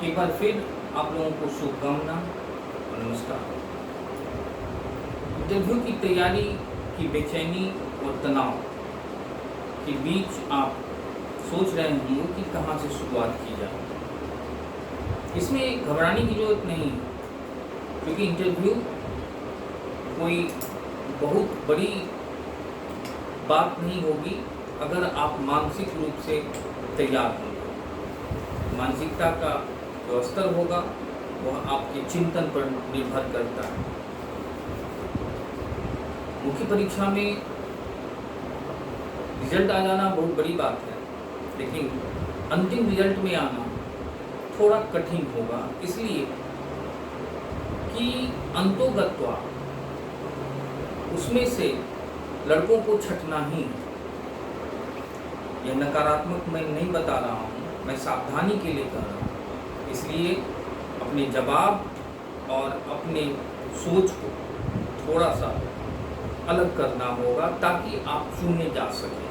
एक बार फिर आप लोगों को शुभकामना और नमस्कार। इंटरव्यू की तैयारी की बेचैनी और तनाव के बीच आप सोच रहे होंगे कि कहाँ से शुरुआत की जाए। इसमें घबराने की जरूरत नहीं है, क्योंकि इंटरव्यू कोई बहुत बड़ी बात नहीं होगी अगर आप मानसिक रूप से तैयार होंगे। मानसिकता का जो स्तर होगा वह आपके चिंतन पर निर्भर करता है। मुख्य परीक्षा में रिजल्ट आ जाना बहुत बड़ी बात है, लेकिन अंतिम रिजल्ट में आना थोड़ा कठिन होगा, इसलिए कि अंतोगत्वा उसमें से लड़कों को छटना ही है। यह नकारात्मक मैं नहीं बता रहा हूँ, मैं सावधानी के लिए कह रहा हूँ। इसलिए अपने जवाब और अपने सोच को थोड़ा सा अलग करना होगा ताकि आप चुने जा सकें।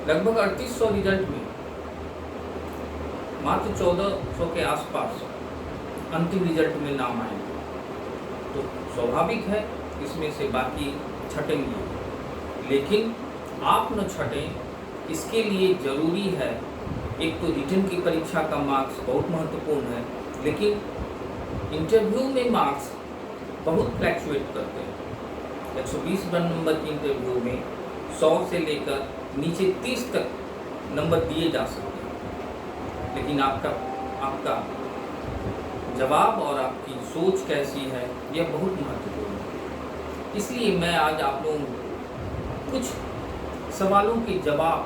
लगभग 3800 रिजल्ट में मात्र 1400 के आसपास अंतिम रिजल्ट में नाम आएंगे, तो स्वाभाविक है इसमें से बाकी छटेंगे। लेकिन आप न छटें, इसके लिए ज़रूरी है, एक तो रिटन की परीक्षा का मार्क्स बहुत महत्वपूर्ण है, लेकिन इंटरव्यू में मार्क्स बहुत फ्लैक्चुएट करते हैं। 120 नंबर की इंटरव्यू में 100 से लेकर नीचे 30 तक नंबर दिए जा सकते हैं, लेकिन आपका जवाब और आपकी सोच कैसी है यह बहुत महत्वपूर्ण है। इसलिए मैं आज आप लोगों को कुछ सवालों के जवाब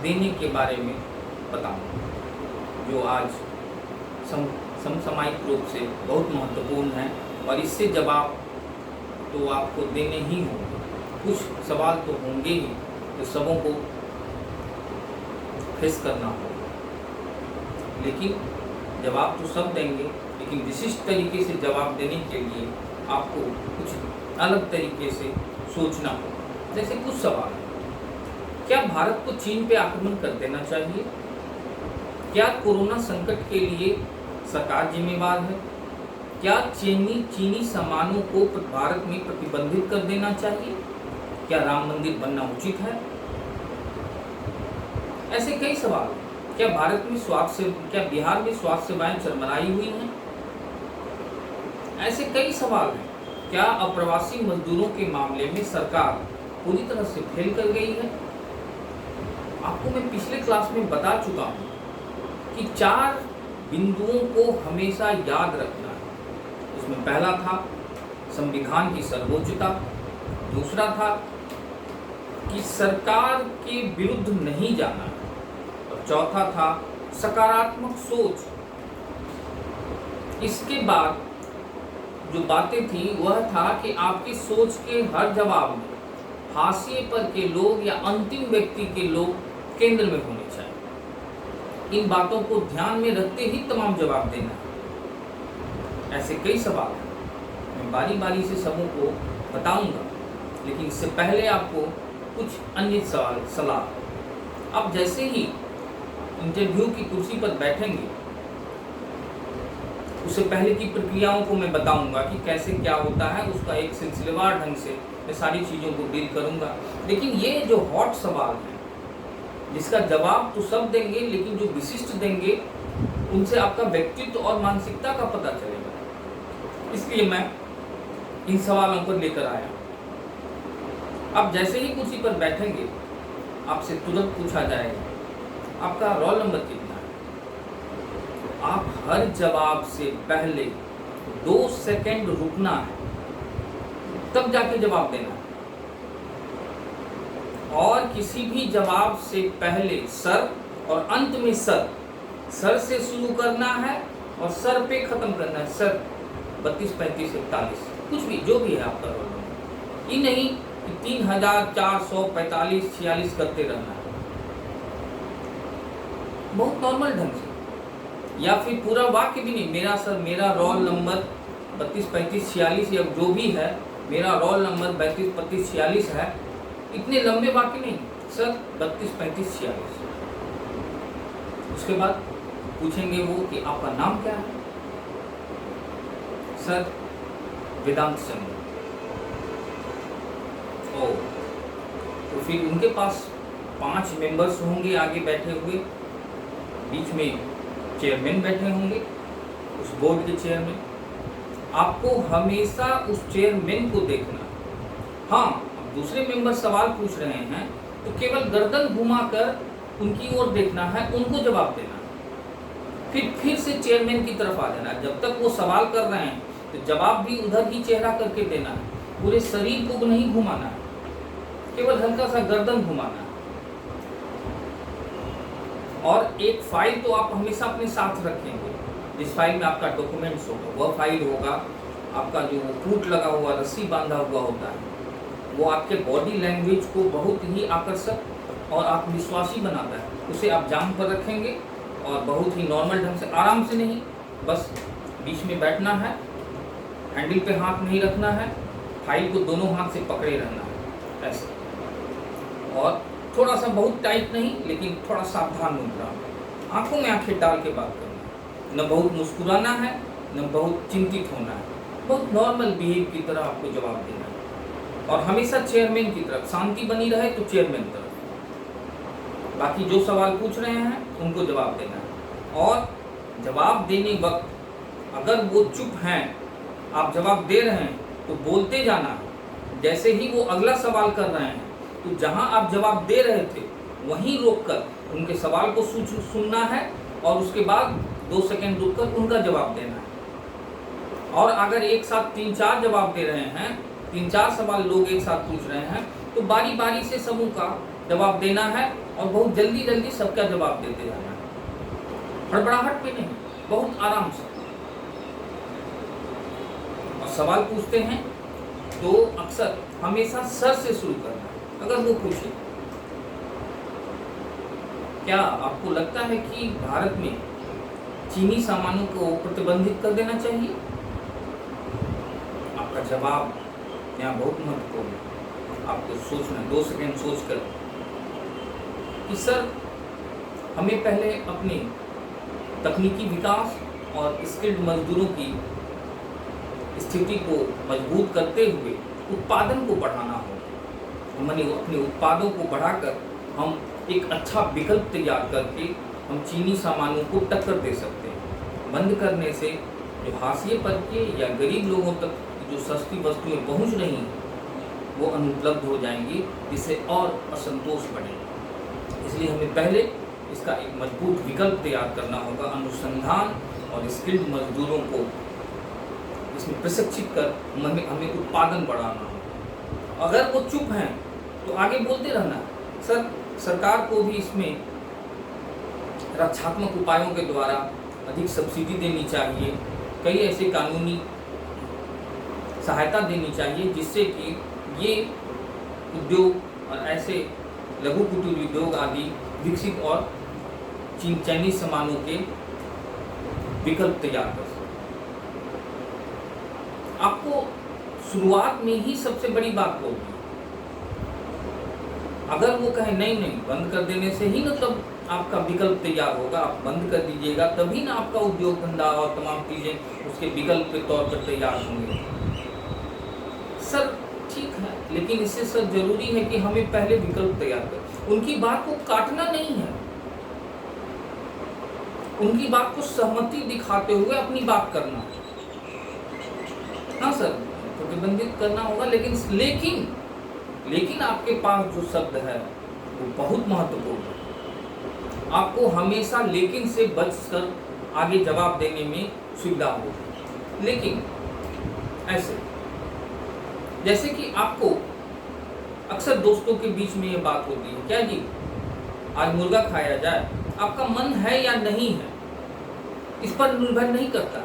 देने के बारे में बताऊंगा, जो आज समसामयिक रूप से बहुत महत्वपूर्ण है, और इससे जवाब तो आपको देने ही होंगे। कुछ सवाल तो होंगे ही, तो सबों को फेस करना होगा, लेकिन जवाब तो सब देंगे, लेकिन विशिष्ट तरीके से जवाब देने के लिए आपको कुछ अलग तरीके से सोचना होगा। जैसे कुछ सवाल, क्या भारत को चीन पे आक्रमण कर देना चाहिए? क्या कोरोना संकट के लिए सरकार जिम्मेवार है? क्या चीनी सामानों को भारत में प्रतिबंधित कर देना चाहिए? क्या राम मंदिर बनना उचित है? ऐसे कई सवाल। क्या बिहार में स्वास्थ्य सेवाएं चरमराई हुई हैं? ऐसे कई सवाल हैं। क्या अप्रवासी मजदूरों के मामले में सरकार पूरी तरह से फेल कर गई है? आपको मैं पिछले क्लास में बता चुका हूं कि 4 बिंदुओं को हमेशा याद रखना है। उसमें पहला था संविधान की सर्वोच्चता, दूसरा था कि सरकार के विरुद्ध नहीं जाना, और चौथा था सकारात्मक सोच। इसके बाद जो बातें थी वह था कि आपकी सोच के हर जवाब में हाशिए पर के लोग या अंतिम व्यक्ति के लोग केंद्र में होने चाहिए। इन बातों को ध्यान में रखते ही तमाम जवाब देना है। ऐसे कई सवाल हैं, मैं बारी बारी से सबों को बताऊंगा, लेकिन इससे पहले आपको कुछ अन्य सलाह। अब जैसे ही इंटरव्यू की कुर्सी पर बैठेंगे, उससे पहले की प्रक्रियाओं को मैं बताऊंगा कि कैसे क्या होता है। उसका एक सिलसिलेवार ढंग से मैं सारी चीज़ों को डील करूंगा। लेकिन ये जो हॉट सवाल है, जिसका जवाब तो सब देंगे, लेकिन जो विशिष्ट देंगे उनसे आपका व्यक्तित्व और मानसिकता का पता चलेगा। इसलिए मैं इन सवालों को लेकर आया। अब जैसे ही कुर्सी पर बैठेंगे, आपसे तुरंत पूछा जाएगा आपका रोल नंबर कितना है। आप हर जवाब से पहले 2 सेकंड रुकना है, तब जाके जवाब देना है। और किसी भी जवाब से पहले सर और अंत में सर से शुरू करना है और सर पे खत्म करना है। सर 32, 35, 41, कुछ भी जो भी है आपका रोल नंबर। ये नहीं कि 3445, 46 करते रहना है, बहुत नॉर्मल ढंग से, या फिर पूरा वाक्य भी नहीं, मेरा सर, मेरा रोल नंबर 32, 35, 46 या जो भी है, मेरा रोल नंबर 32, 35, 46 है। इतने लंबे वाक्य नहीं, सर 32, 35, 46। उसके बाद पूछेंगे वो कि आपका नाम क्या है? सर वेदांत चंद्र। ओ, तो फिर उनके पास 5 मेंबर्स होंगे आगे बैठे हुए, बीच में चेयरमैन बैठे होंगे, उस बोर्ड के चेयरमैन। आपको हमेशा उस चेयरमैन को देखना। हाँ, अब दूसरे मेंबर सवाल पूछ रहे हैं तो केवल गर्दन घुमाकर उनकी ओर देखना है, उनको जवाब देना। फिर से चेयरमैन की तरफ आ जाना। जब तक वो सवाल कर रहे हैं तो जवाब भी उधर ही चेहरा करके देना है, पूरे शरीर को नहीं घुमाना है, केवल हल्का सा गर्दन घुमाना है। और एक फाइल तो आप हमेशा अपने साथ रखेंगे, जिस फाइल में आपका डॉक्यूमेंट्स होगा, वह फाइल होगा आपका जो फूट लगा हुआ, रस्सी बांधा हुआ होता है, वो आपके बॉडी लैंग्वेज को बहुत ही आकर्षक और आत्मविश्वासी बनाता है। उसे आप जाम पर रखेंगे और बहुत ही नॉर्मल ढंग से, आराम से नहीं, बस बीच में बैठना है, हैंडल पे हाथ नहीं रखना है, फाइल को दोनों हाथ से पकड़े रहना है ऐसे, और थोड़ा सा बहुत टाइट नहीं लेकिन थोड़ा सावधान मुद्रा, आंखों में आंखें डाल के बात करना है, न बहुत मुस्कुराना है न बहुत चिंतित होना है, बहुत नॉर्मल बिहेव की तरह आपको जवाब देना है। और हमेशा चेयरमैन की तरफ, शांति बनी रहे तो चेयरमैन तरफ, बाकी जो सवाल पूछ रहे हैं उनको जवाब देना है। और जवाब देने वक्त अगर वो चुप हैं, आप जवाब दे रहे हैं तो बोलते जाना है। जैसे ही वो अगला सवाल कर रहे हैं तो जहां आप जवाब दे रहे थे वहीं रोककर उनके सवाल को सुनना है और उसके बाद 2 सेकंड रुककर उनका जवाब देना है। और अगर एक साथ 3-4 जवाब दे रहे हैं, 3-4 सवाल लोग एक साथ पूछ रहे हैं, तो बारी बारी से समूह का जवाब देना है और बहुत जल्दी जल्दी सबका जवाब देते जाना है, हड़बड़ाहट पे नहीं, बहुत आराम से। और सवाल पूछते हैं तो अक्सर हमेशा सर से शुरू करना है। अगर वो पूछे, क्या आपको लगता है कि भारत में चीनी सामानों को प्रतिबंधित कर देना चाहिए? आपका जवाब यहाँ बहुत महत्वपूर्ण है। आपको सोचना, 2 सेकंड सोचकर कि सर हमें पहले अपने तकनीकी विकास और स्किल्ड मजदूरों की स्थिति को मजबूत करते हुए उत्पादन को बढ़ाना होगा। हमने अपने उत्पादों को बढ़ाकर हम एक अच्छा विकल्प तैयार करके हम चीनी सामानों को टक्कर दे सकते हैं। बंद करने से जो हाशिए पर के या गरीब लोगों तक जो सस्ती वस्तुएं पहुंच रही हैं वो अनुपलब्ध हो जाएंगी, जिससे और असंतोष बढ़ेगा। इसलिए हमें पहले इसका एक मजबूत विकल्प तैयार करना होगा। अनुसंधान और स्किल्ड मजदूरों को इसमें प्रशिक्षित कर हमें उत्पादन बढ़ाना होगा। अगर वो चुप हैं तो आगे बोलते रहना। सरकार को भी इसमें रक्षात्मक उपायों के द्वारा अधिक सब्सिडी देनी चाहिए, कई ऐसे कानूनी सहायता देनी चाहिए जिससे कि ये उद्योग और ऐसे लघु कुटीर उद्योग आदि विकसित और चाइनीज सामानों के विकल्प तैयार कर सकें। आपको शुरुआत में ही सबसे बड़ी बात होगी, अगर वो कहे नहीं बंद कर देने से ही मतलब आपका विकल्प तैयार होगा, आप बंद कर दीजिएगा तभी ना आपका उद्योग धंधा और तमाम चीज़ें उसके विकल्प के तौर पर तैयार होंगे। सर ठीक है, लेकिन इससे सर जरूरी है कि हमें पहले विकल्प तैयार करें। उनकी बात को काटना नहीं है, उनकी बात को सहमति दिखाते हुए अपनी बात करना है। हाँ सर, प्रतिबंधित करना होगा, लेकिन आपके पास जो शब्द है वो बहुत महत्वपूर्ण है। आपको हमेशा लेकिन से बचकर आगे जवाब देने में सुविधा होगी। लेकिन ऐसे जैसे कि आपको अक्सर दोस्तों के बीच में ये बात होती है, क्या जी आज मुर्गा खाया जाए, आपका मन है या नहीं है इस पर निर्भर नहीं करता।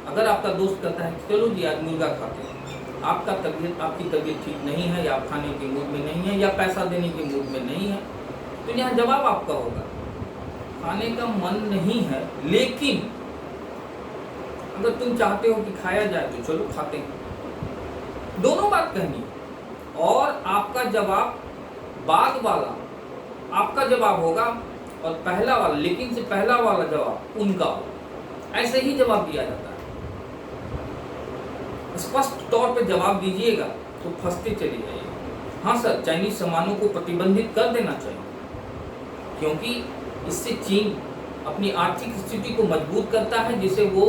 अगर आपका दोस्त कहता है चलो जी आज मुर्गा खाते हैं, आपकी तबीयत ठीक नहीं है या आप खाने के मूड में नहीं है या पैसा देने के मूड में नहीं है, तो यहाँ जवाब आपका होगा खाने का मन नहीं है, लेकिन अगर तुम चाहते हो कि खाया जाए तो चलो खाते हैं। दोनों बात कहनी और आपका जवाब बाद वाला आपका जवाब होगा और पहला वाला लेकिन से पहला वाला जवाब उनका हो, ऐसे ही जवाब दिया जाता है। स्पष्ट तौर पे जवाब दीजिएगा तो फंसते चले जाइएगा। हाँ सर, चाइनीज सामानों को प्रतिबंधित कर देना चाहिए, क्योंकि इससे चीन अपनी आर्थिक स्थिति को मजबूत करता है, जिसे वो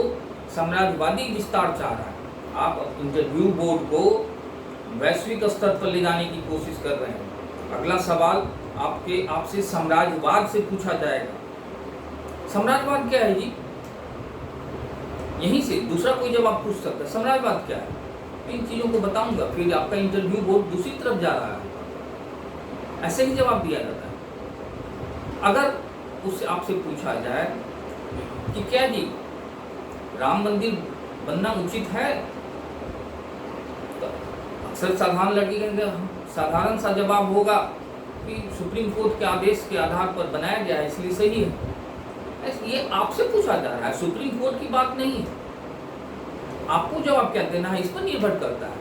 साम्राज्यवादी विस्तार चाह रहा है। आप इंटरव्यू बोर्ड को वैश्विक स्तर पर ले जाने की कोशिश कर रहे हैं। अगला सवाल आपसे साम्राज्यवाद से पूछा जाएगा। साम्राज्यवाद क्या है जी? यहीं से दूसरा कोई जवाब पूछ सकता है, साम्राज्यवाद क्या है? इन चीजों को बताऊंगा, फिर आपका इंटरव्यू बोर्ड दूसरी तरफ जा रहा है। ऐसे ही जवाब दिया जाता है। अगर उससे आपसे पूछा जाए कि क्या जी राम मंदिर बनना उचित है, तो अक्सर साधारण सा जवाब होगा कि सुप्रीम कोर्ट के आदेश के आधार पर बनाया गया है, इसलिए सही है। ये आपसे पूछा जा रहा है, सुप्रीम कोर्ट की बात नहीं है। आपको जवाब क्या देना है इस पर निर्भर करता है।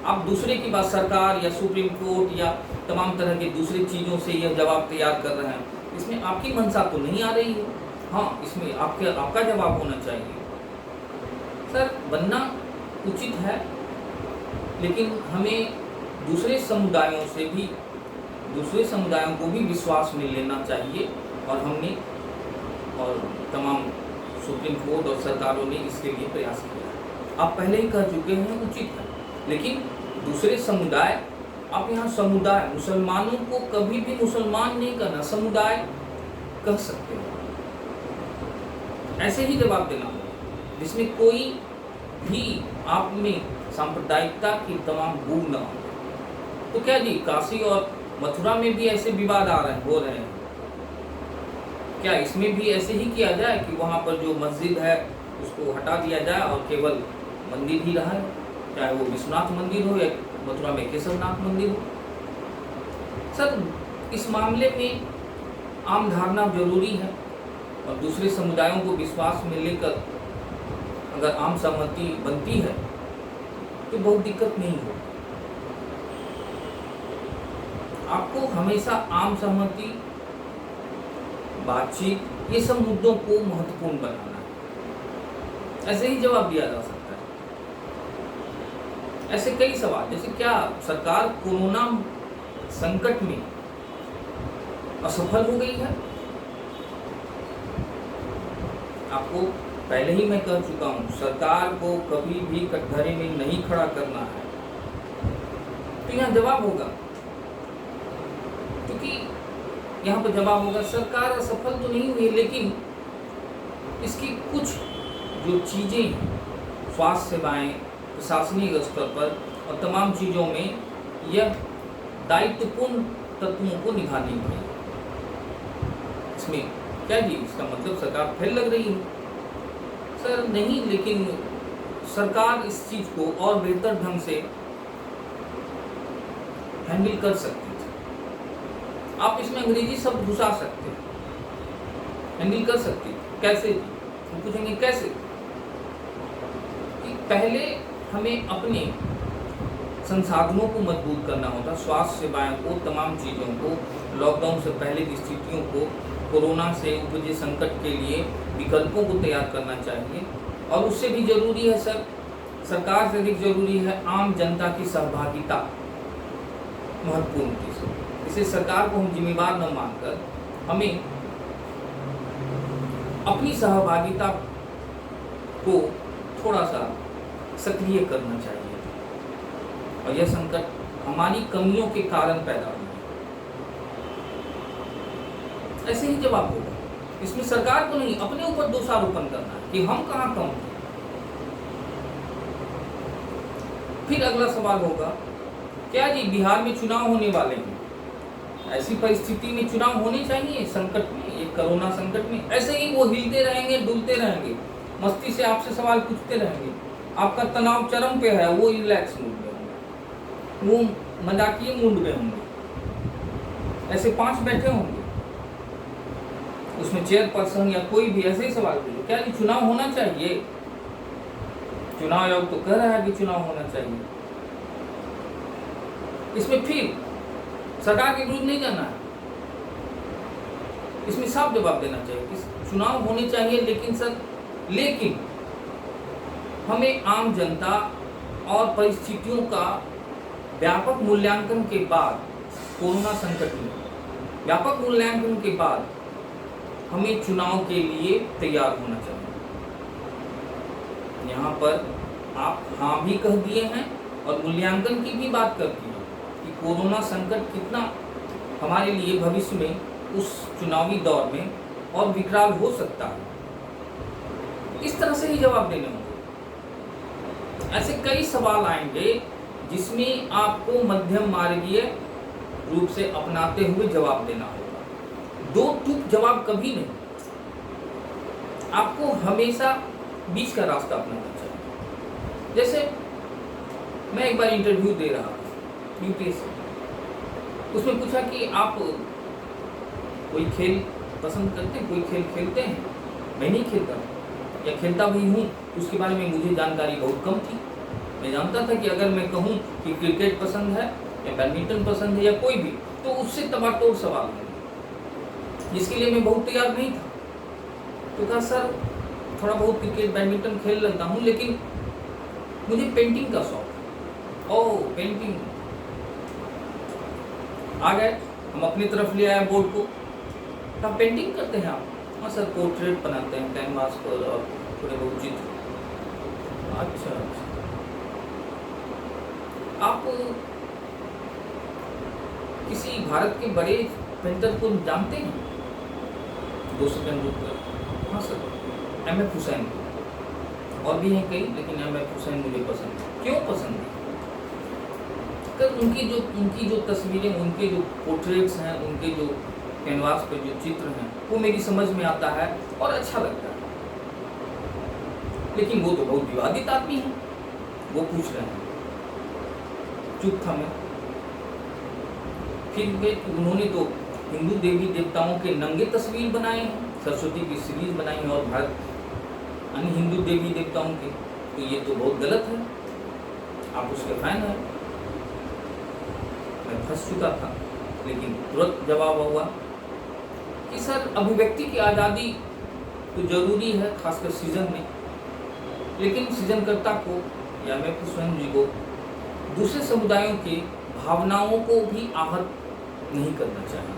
आप दूसरे की बात, सरकार या सुप्रीम कोर्ट या तमाम तरह के दूसरे चीज़ों से यह जवाब तैयार कर रहे हैं, इसमें आपकी मंशा तो नहीं आ रही है। हाँ, इसमें आपका जवाब होना चाहिए सर बनना उचित है, लेकिन हमें दूसरे समुदायों को भी विश्वास में लेना चाहिए, और तमाम सुप्रीम कोर्ट और सरकारों ने इसके लिए प्रयास किया। आप पहले ही कह चुके हैं उचित है, लेकिन दूसरे समुदाय, आप यहाँ समुदाय, मुसलमानों को कभी भी मुसलमान नहीं करना, समुदाय कह सकते हैं। ऐसे ही जवाब देना होगा जिसमें कोई भी आप में सांप्रदायिकता की तमाम बूंद न हो। तो क्या जी काशी और मथुरा में भी ऐसे विवाद हो रहे हैं? क्या इसमें भी ऐसे ही किया जाए कि वहाँ पर जो मस्जिद है उसको हटा दिया जाए और केवल मंदिर ही रहा है, चाहे वो विश्वनाथ मंदिर हो या मथुरा में केशवनाथ मंदिर हो? सर इस मामले में आम धारणा जरूरी है, और दूसरे समुदायों को विश्वास में लेकर अगर आम सहमति बनती है तो बहुत दिक्कत नहीं होगी। आपको हमेशा आम सहमति, बातचीत, ये सब मुद्दों को महत्वपूर्ण बनाना है। ऐसे ही जवाब दिया जा सकता है। ऐसे कई सवाल, जैसे क्या सरकार कोरोना संकट में असफल हो गई है? आपको पहले ही मैं कह चुका हूं, सरकार को कभी भी कटघरे में नहीं खड़ा करना है। तो यहाँ जवाब होगा, क्योंकि यहाँ पर जवाब होगा सरकार असफल तो नहीं हुई, लेकिन इसकी कुछ जो चीज़ें हैं, स्वास्थ्य सेवाएं, प्रशासनिक स्तर पर और तमाम चीज़ों में यह दायित्वपूर्ण तत्वों को निभानी पड़ेगी। इसमें क्या जी इसका मतलब सरकार फेल लग रही है? सर नहीं, लेकिन सरकार इस चीज़ को और बेहतर ढंग से हैंडल कर सकती थी। आप इसमें अंग्रेजी शब्द घुसा सकते हैं, हैंडल कर सकती। कैसे? हम पूछेंगे कैसे? कि पहले हमें अपने संसाधनों को मजबूत करना होता, स्वास्थ्य सेवाओं को, तमाम चीज़ों को, लॉकडाउन से पहले की स्थितियों को, कोरोना से उपजे संकट के लिए विकल्पों को तैयार करना चाहिए। और उससे भी जरूरी है सर, सरकार से अधिक जरूरी है आम जनता की सहभागिता, महत्वपूर्ण चीज़। इसे सरकार को हम जिम्मेदार न मानकर हमें अपनी सहभागिता को थोड़ा सा सक्रिय करना चाहिए। और यह संकट हमारी कमियों के कारण पैदा हुआ। ऐसे ही जवाब होगा। इसमें सरकार को नहीं, अपने ऊपर दोषारोपण करना है कि हम कहाँ कम थे। फिर अगला सवाल होगा, क्या जी बिहार में चुनाव होने वाले हैं? ऐसी परिस्थिति में चुनाव होने चाहिए संकट में, ये कोरोना संकट में? ऐसे ही वो हिलते रहेंगे, डुलते रहेंगे, मस्ती से आपसे सवाल पूछते रहेंगे, आपका तनाव चरम पे है, वो रिलैक्स मूड में होंगे, वो मजाकिये मूड में होंगे। ऐसे 5 बैठे होंगे, उसमें चेयरपर्सन या कोई भी ऐसे ही सवाल पूछे, क्या जी चुनाव होना चाहिए? चुनाव आयोग तो कह रहा है कि चुनाव होना चाहिए। इसमें फिर सरकार के विरुद्ध नहीं जाना है, इसमें साफ जवाब देना चाहिए कि चुनाव होने चाहिए, लेकिन हमें आम जनता और परिस्थितियों का व्यापक मूल्यांकन के बाद, कोरोना संकट में व्यापक मूल्यांकन के बाद हमें चुनाव के लिए तैयार होना चाहिए। यहाँ पर आप हाँ भी कह दिए हैं और मूल्यांकन की भी बात कर दी है कि कोरोना संकट कितना हमारे लिए भविष्य में उस चुनावी दौर में और विकराल हो सकता है। इस तरह से ही जवाब देने होंगे। ऐसे कई सवाल आएंगे जिसमें आपको मध्यम मार्गीय रूप से अपनाते हुए जवाब देना होगा। दो टूक जवाब कभी नहीं, आपको हमेशा बीच का रास्ता अपनाना चाहिए। जैसे मैं एक बार इंटरव्यू दे रहा था यूपीएससी, उसमें पूछा कि आप कोई खेल पसंद करते हैं, कोई खेल खेलते हैं? मैं नहीं खेलता, या खेलता भी हूँ उसके बारे में मुझे जानकारी बहुत कम थी। मैं जानता था कि अगर मैं कहूँ कि क्रिकेट पसंद है या बैडमिंटन पसंद है या कोई भी, तो उससे तबातोड़ सवाल है, जिसके लिए मैं बहुत तैयार नहीं था। तो कहा सर थोड़ा बहुत क्रिकेट बैडमिंटन खेल लेता हूँ, लेकिन मुझे पेंटिंग का शौक है। ओह पेंटिंग, आ गए, हम अपनी तरफ ले आए बोर्ड को। कहा पेंटिंग करते हैं आप? हाँ सर, पोर्ट्रेट बनाते हैं कैनवास पर और थोड़े बहुत चित्र। अच्छा, आप किसी भारत के बड़े पेंटर को जानते हैं? 2 सेकंड रुक कर। हाँ सर, M.F. हुसैन, और भी हैं कई, लेकिन M.F. हुसैन मुझे पसंद है। क्यों पसंद है? उनकी जो तस्वीरें, उनके जो पोर्ट्रेट्स हैं, उनके जो कैनवास पर जो चित्र हैं, वो मेरी समझ में आता है और अच्छा लगता है। लेकिन वो तो बहुत विवादित आदमी है, वो पूछ रहे हैं। चुप था मैं। फिर उन्होंने तो हिंदू देवी देवताओं के नंगे तस्वीर बनाए हैं, सरस्वती की सीरीज बनाई है और भारत अन्य हिंदू देवी देवताओं के, तो ये तो बहुत गलत है। आप उसके फैन हैं। मैं फंस चुका था, लेकिन तुरंत जवाब हुआ कि सर अभिव्यक्ति की आज़ादी तो जरूरी है, खासकर सीजन में, लेकिन सृजनकर्ता को या मैं स्वयं जी को दूसरे समुदायों के भावनाओं को भी आहत नहीं करना चाहिए।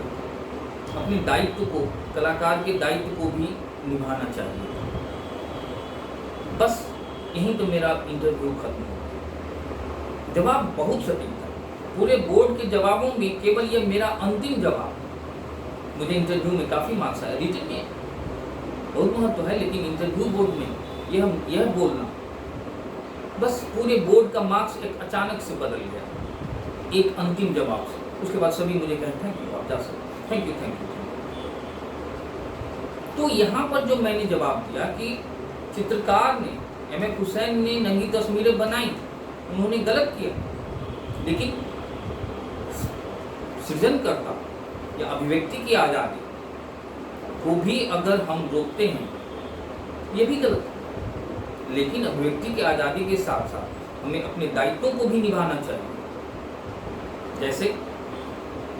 अपने दायित्व को, कलाकार के दायित्व को भी निभाना चाहिए। बस यहीं तो मेरा इंटरव्यू खत्म हो गया। जवाब बहुत सटीक था। पूरे बोर्ड के जवाबों में केवल ये मेरा अंतिम जवाब, मुझे इंटरव्यू में काफ़ी मार्क्स आया, रिटन में बहुत महत्व है, लेकिन इंटरव्यू बोर्ड में यह बोलना, बस पूरे बोर्ड का मार्क्स एक अचानक से बदल गया एक अंतिम जवाब से। उसके बाद सभी मुझे कहते हैं कि आप जा सकते, थैंक यू। तो यहाँ पर जो मैंने जवाब दिया कि चित्रकार ने, M.F. हुसैन ने नंगी तस्वीरें बनाई, उन्होंने गलत किया, लेकिन सृजनकर्ता या अभिव्यक्ति की आज़ादी को भी अगर हम रोकते हैं, ये भी गलत है। लेकिन अभिव्यक्ति की आज़ादी के साथ साथ हमें अपने दायित्वों को भी निभाना चाहिए। जैसे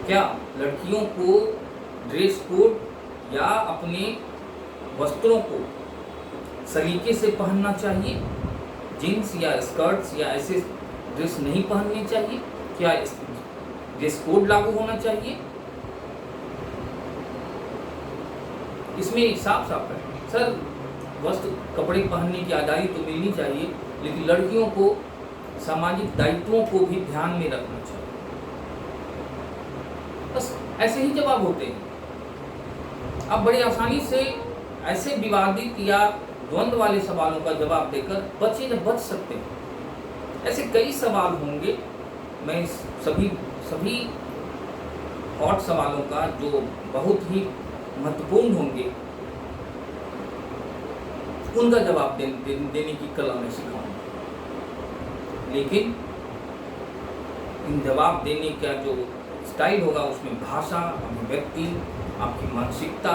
क्या लड़कियों को ड्रेस कोड या अपने वस्त्रों को सलीके से पहनना चाहिए, जीन्स या स्कर्ट्स या ऐसे ड्रेस नहीं पहनने चाहिए? क्या ड्रेस कोड लागू होना चाहिए? इसमें साफ साफ है सर, वस्त्र कपड़े पहनने की आज़ादी तो मिलनी चाहिए, लेकिन लड़कियों को सामाजिक दायित्वों को भी ध्यान में रखना चाहिए। बस ऐसे ही जवाब होते हैं। आप बड़ी आसानी से ऐसे विवादित या द्वंद्व वाले सवालों का जवाब देकर बच सकते हैं। ऐसे कई सवाल होंगे, मैं सभी हॉट सवालों का जो बहुत ही महत्वपूर्ण होंगे, उनका जवाब देने की कला में सिखाऊंगा। लेकिन इन जवाब देने का जो स्टाइल होगा, उसमें भाषा, अभिव्यक्ति, आपकी मानसिकता,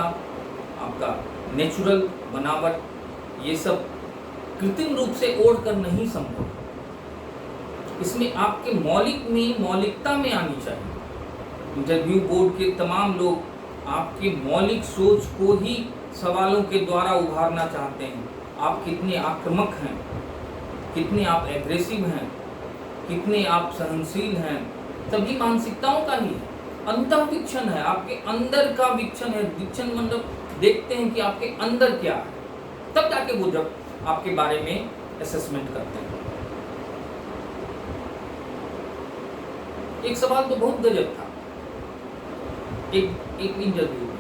आपका नेचुरल बनावट, ये सब कृत्रिम रूप से ओढ़ कर नहीं संभव। इसमें आपके मौलिकता में आनी चाहिए। इंटरव्यू बोर्ड के तमाम लोग आपके मौलिक सोच को ही सवालों के द्वारा उभारना चाहते हैं। आप कितने आक्रामक हैं, कितने आप एग्रेसिव हैं, कितने आप सहनशील हैं, सभी मानसिकताओं का ही है। अंतर्वीक्षण है, आपके अंदर का वीक्षण है। वीक्षण मतलब देखते हैं कि आपके अंदर क्या है, तब जाके वो जब आपके बारे में असेसमेंट करते हैं। एक सवाल तो बहुत गजब था एक इंटरव्यू में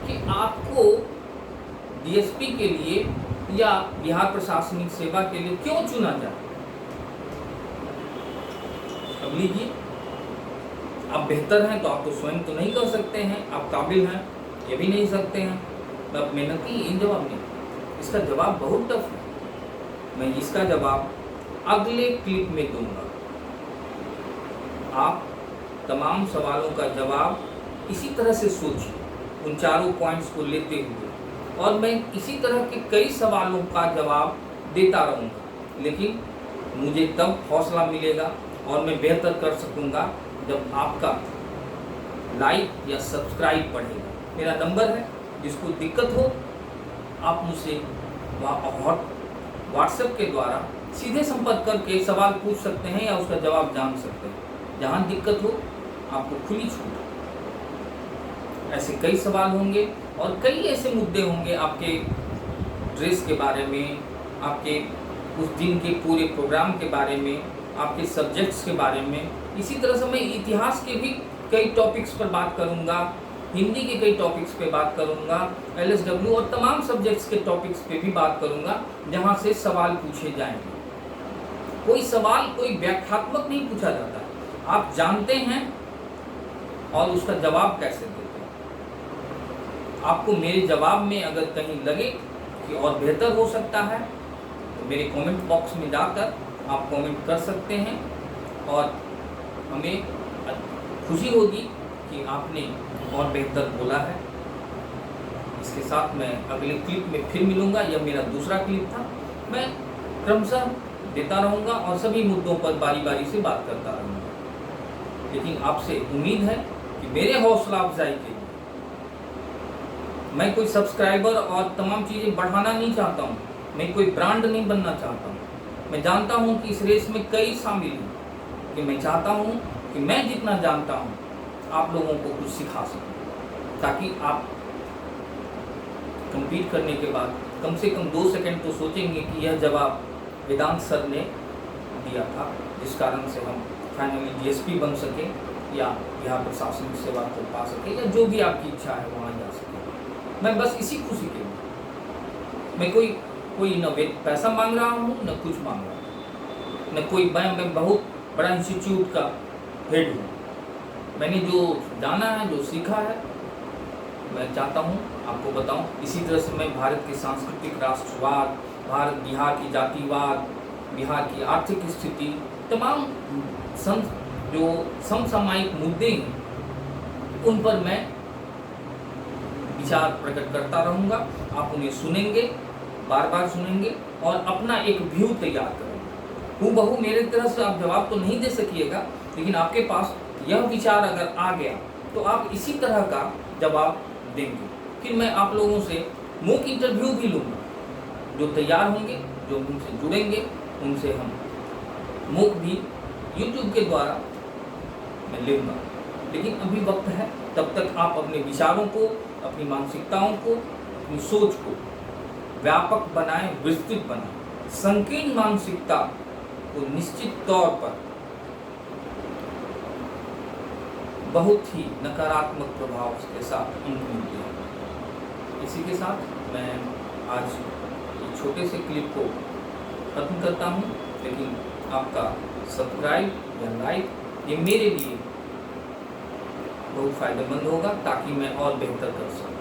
कि आपको डीएसपी के लिए या बिहार प्रशासनिक सेवा के लिए क्यों चुना जाए। अब लीजिए, आप बेहतर हैं तो आप तो स्वयं तो नहीं कर सकते हैं, आप काबिल हैं ये भी नहीं सकते हैं, अब मेहनती इन जवाब नहीं। इसका जवाब बहुत टफ है, मैं इसका जवाब अगले क्लिप में दूंगा। आप तमाम सवालों का जवाब इसी तरह से सोचिए, उन चारों पॉइंट्स को लेते हुए, और मैं इसी तरह के कई सवालों का जवाब देता रहूँगा। लेकिन मुझे तब हौसला मिलेगा और मैं बेहतर कर सकूँगा जब आपका लाइक या सब्सक्राइब बढ़ेगा। मेरा नंबर है, जिसको दिक्कत हो आप मुझसे व्हाट्सएप के द्वारा सीधे संपर्क करके सवाल पूछ सकते हैं या उसका जवाब जान सकते हैं। जहाँ दिक्कत हो आपको खुली छूट। ऐसे कई सवाल होंगे और कई ऐसे मुद्दे होंगे आपके ड्रेस के बारे में, आपके उस दिन के पूरे प्रोग्राम के बारे में, आपके सब्जेक्ट्स के बारे में। इसी तरह से मैं इतिहास के भी कई टॉपिक्स पर बात करूंगा, हिंदी के कई टॉपिक्स पे बात करूंगा, LSW और तमाम सब्जेक्ट्स के टॉपिक्स पे भी बात करूंगा जहां से सवाल पूछे जाएंगे। कोई सवाल कोई व्याख्यात्मक नहीं पूछा जाता है, आप जानते हैं और उसका जवाब कैसे देते हैं। आपको मेरे जवाब में अगर कहीं लगे कि और बेहतर हो सकता है तो मेरे कमेंट बॉक्स में जाकर आप कमेंट कर सकते हैं और हमें खुशी होगी कि आपने और बेहतर बोला है। इसके साथ मैं अगले क्लिप में फिर मिलूंगा। यह मेरा दूसरा क्लिप था। मैं क्रमशः देता रहूंगा और सभी मुद्दों पर बारी बारी से बात करता रहूंगा। लेकिन आपसे उम्मीद है कि मेरे हौसला अफजाई के लिए मैं कोई सब्सक्राइबर और तमाम चीज़ें बढ़ाना नहीं चाहता हूँ, मैं कोई ब्रांड नहीं बनना चाहता हूँ। मैं जानता हूँ कि इस रेस में कई शामिल हैं, कि मैं चाहता हूँ कि मैं जितना जानता हूँ आप लोगों को कुछ सिखा सकूं, ताकि आप कंप्लीट करने के बाद कम से कम 2 सेकंड तो सोचेंगे कि यह जवाब वेदांत सर ने दिया था, जिस कारण से हम फाइनली DSP बन सके या बिहार प्रशासनिक सेवा को पा सके या जो भी आपकी इच्छा है वहाँ जा सके। मैं बस इसी खुशी के लिए, मैं कोई न पैसा मांग रहा हूँ न कुछ मांग रहा हूँ, न कोई मैं बहुत बड़ा इंस्टीट्यूट का हेड हूँ। मैंने जो जाना है, जो सीखा है, मैं चाहता हूँ आपको बताऊँ। इसी तरह से मैं भारत के सांस्कृतिक राष्ट्रवाद, बिहार की जातिवाद, बिहार की आर्थिक स्थिति, तमाम जो समसामयिक मुद्दे हैं उन पर मैं विचार प्रकट करता रहूँगा। आप उन्हें सुनेंगे, बार बार सुनेंगे और अपना एक व्यू तैयार करेंगे। हूबहू मेरे तरह से आप जवाब तो नहीं दे सकिएगा, लेकिन आपके पास यह विचार अगर आ गया तो आप इसी तरह का जवाब देंगे। फिर मैं आप लोगों से मॉक इंटरव्यू भी लूँगा, जो तैयार होंगे, जो उनसे जुड़ेंगे, उनसे हम मॉक भी YouTube के द्वारा मैं लूँगा। लेकिन अभी वक्त है, तब तक आप अपने विचारों को, अपनी मानसिकताओं को, अपनी सोच को व्यापक बनाएं, विस्तृत बनाएं। संकीर्ण मानसिकता को निश्चित तौर पर बहुत ही नकारात्मक प्रभाव के साथ अंत मिलते हैं। इसी के साथ मैं आज एक छोटे से क्लिप को खत्म करता हूँ, लेकिन आपका सब्सक्राइब या लाइक ये मेरे लिए बहुत फ़ायदेमंद होगा, ताकि मैं और बेहतर कर सकूँ।